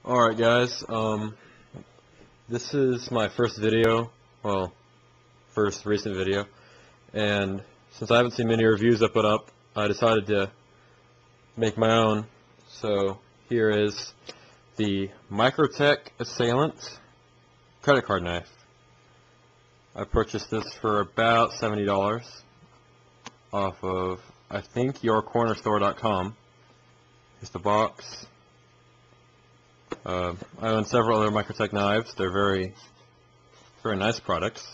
Alright guys, this is my first video, well, first recent video, and since I haven't seen many reviews I put up, I decided to make my own. So here is the Microtech Assailant credit card knife. I purchased this for about $70 off of, I think, yourcornerstore.com. Here's the box. I own several other Microtech knives. They're very nice products.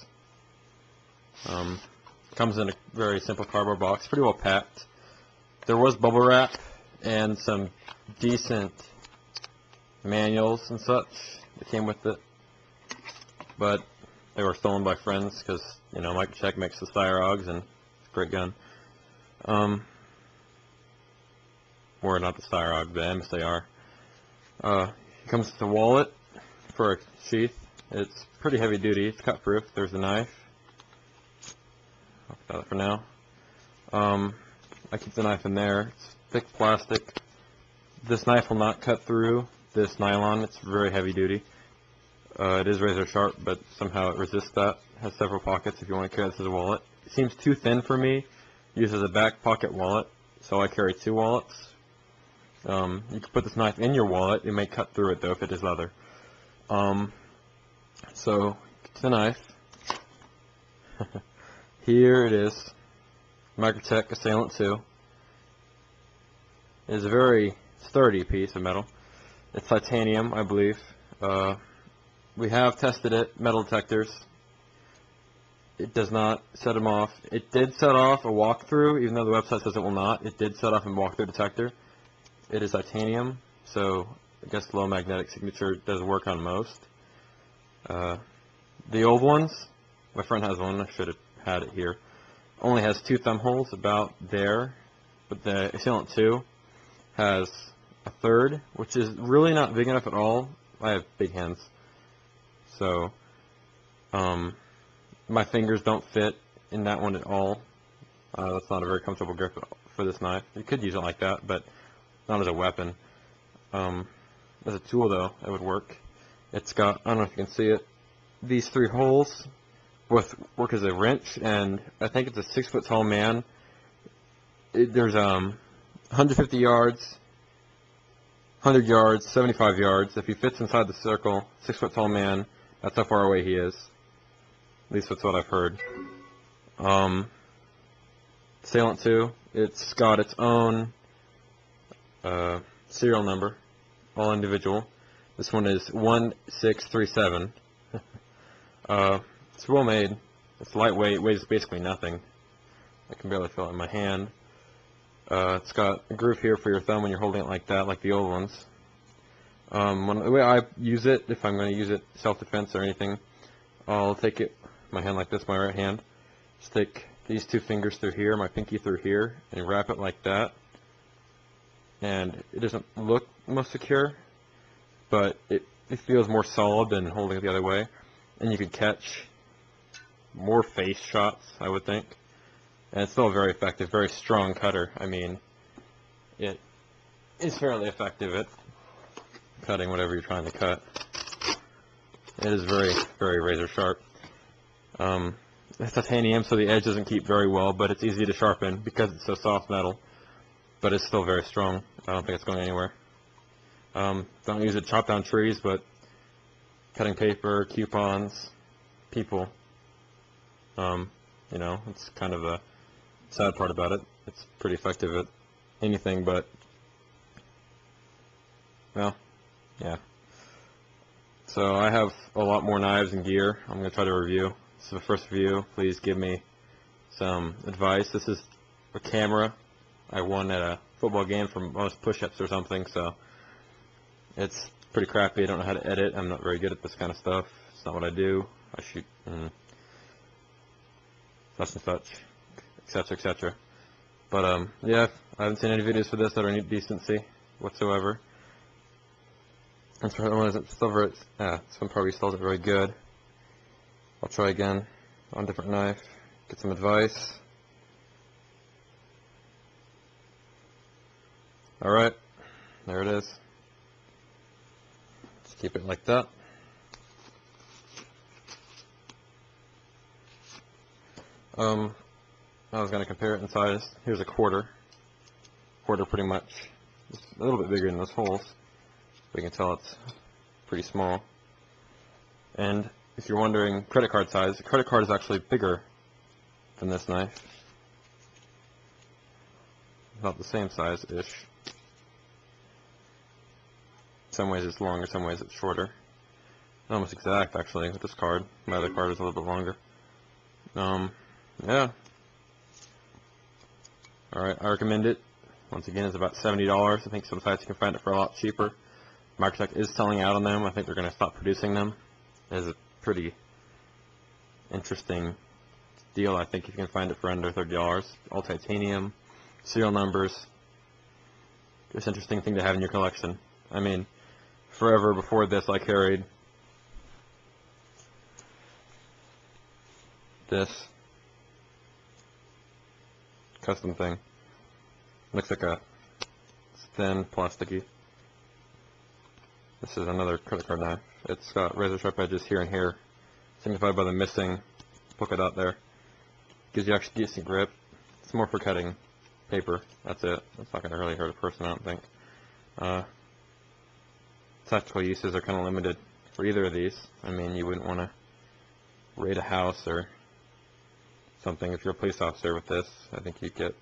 Comes in a very simple cardboard box, pretty well packed. There was bubble wrap and some decent manuals and such that came with it, but they were stolen by friends because, you know, Microtech makes the Styrogs and it's a great gun. Or not the Styrog, the MSAR. Comes with a wallet for a sheath. It's pretty heavy duty. It's cut proof. There's the knife. I'll put that for now. I keep the knife in there. It's thick plastic. This knife will not cut through this nylon. It's very heavy duty. It is razor sharp, but somehow it resists that. It has several pockets if you want to carry this as a wallet. It seems too thin for me. Used as a back pocket wallet, so I carry two wallets. You can put this knife in your wallet. It may cut through it though if it is leather. So get to the knife. Here it is, Microtech Assailant 2. It is a very sturdy piece of metal. It's titanium, I believe. We have tested it, metal detectors. It does not set them off. It did set off a walkthrough, even though the website says it will not. It did set off a walkthrough detector. It is titanium, so I guess low magnetic signature does work on most. The old ones, my friend has one, I should have had it here, only has two thumb holes about there, but the Assailant 2 has a third, which is really not big enough at all. I have big hands, so my fingers don't fit in that one at all. That's not a very comfortable grip for this knife. You could use it like that, but not as a weapon. As a tool though, it would work. It's got, I don't know if you can see it, these three holes work as a wrench, and I think it's a 6 foot tall man. There's 150 yards, 100 yards, 75 yards. If he fits inside the circle, 6 foot tall man, that's how far away he is. At least that's what I've heard. Assailant 2, it's got its own serial number, all individual. This one is 1637. It's well made. It's lightweight, weighs basically nothing. I can barely feel it in my hand. It's got a groove here for your thumb when you're holding it like that, like the old ones. The way I use it, if I'm going to use it self-defense or anything, I'll take it, my hand like this, my right hand, stick these two fingers through here, my pinky through here, and wrap it like that. And it doesn't look most secure, but it feels more solid than holding it the other way. And you could catch more face shots, I would think. And it's still very effective, very strong cutter. I mean, it is fairly effective at cutting whatever you're trying to cut. It is very razor sharp. It's titanium, so the edge doesn't keep very well, but it's easy to sharpen because it's so soft metal. But it's still very strong. I don't think it's going anywhere. Don't use it to chop down trees, but cutting paper, coupons, people. You know, it's kind of a sad part about it. It's pretty effective at anything, but, well, yeah. So I have a lot more knives and gear I'm going to try to review. This is the first review. Please give me some advice. This is a camera I won at a football game for most push-ups or something, so it's pretty crappy. I don't know how to edit. I'm not very good at this kind of stuff. It's not what I do. I shoot such and such, etc., etc. But yeah, I haven't seen any videos for this that are any decency whatsoever. This one probably still isn't very good. I'll try again on a different knife. Get some advice. Alright, there it is. Keep it like that. I was going to compare it in size. Here's a quarter. Quarter pretty much. It's a little bit bigger than those holes. We can tell it's pretty small. And if you're wondering credit card size, the credit card is actually bigger than this knife. About the same size-ish. Some ways it's longer, some ways it's shorter. Almost exact, actually, with this card. My other card is a little bit longer. Yeah. Alright, I recommend it. Once again, it's about $70. I think some sites you can find it for a lot cheaper. Microtech is selling out on them. I think they're going to stop producing them. It's a pretty interesting deal, I think, if you can find it for under $30. All titanium, serial numbers. Just interesting thing to have in your collection. I mean, forever before this I carried this custom thing. Looks like a thin, plasticky. This is another credit card knife. It's got razor sharp edges here and here, signified by the missing polka dot there. Gives you actually decent grip. It's more for cutting paper. That's it. It's not going to really hurt a person, I don't think. Tactical uses are kind of limited for either of these. I mean, you wouldn't want to raid a house or something if you're a police officer with this. I think you'd get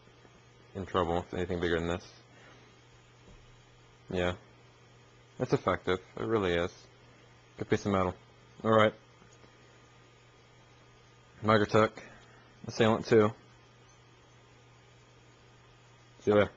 in trouble with anything bigger than this. Yeah. It's effective. It really is. Good piece of metal. Alright. Microtech. Assailant 2. See you there.